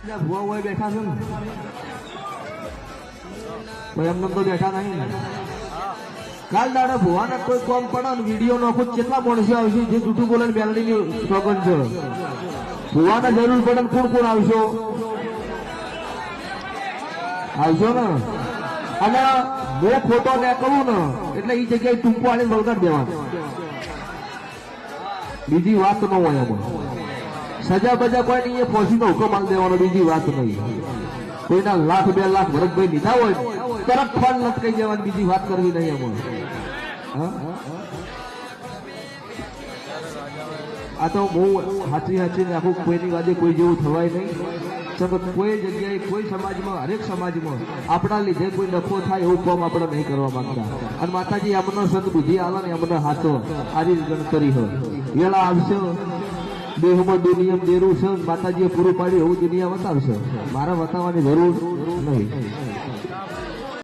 ભુવા હોય બેઠા છે ને કોઈ એમને તો બેઠા નહીં ને કાલ દાડે ભુવાને કોઈ કોમ પડે ને વિડીયો નાખું કેટલા માણસો આવશે જે જૂઠું બોલે મેલડીની સોગન છે ભુવાને જરૂર પડે કોણ કોણ આવશો ને અને મેં ફોટો ને કહું ને એટલે એ જગ્યાએ ટૂંકો આવીને બળગાડ દેવાનું બીજી વાત ન હોય એમાં સજા બજા કોઈ નહીં એ પહોંચીનો હુકમ આલી દેવાનો બીજી વાત નહીં કોઈના લાખ 2 લાખ ભરતભાઈ લીધા હોય તરત ફોન લટકાઈ જવાની બીજી વાત કરવી નહીં એમાં આ તો બહુ હાચી આખું કોઈની વાદે કોઈ જેવું થવાય નહીં કોઈ જગ્યાએ કોઈ સમાજમાં હરેક સમાજમાં આપણા લીધે કોઈ નફો થાય એવું કામ આપણે નહીં કરવા માંગતા અને માતાજી અમને સંત બુદ્ધિ આવે ને અમને હાથો આરી ગણતરી હોય વેળા આવશે દેહમાં દુનિયમ દેરું છે માતાજીએ પૂરું પાડ્યું એવું દુનિયા બતાવશે મારે બતાવવાની જરૂર નહીં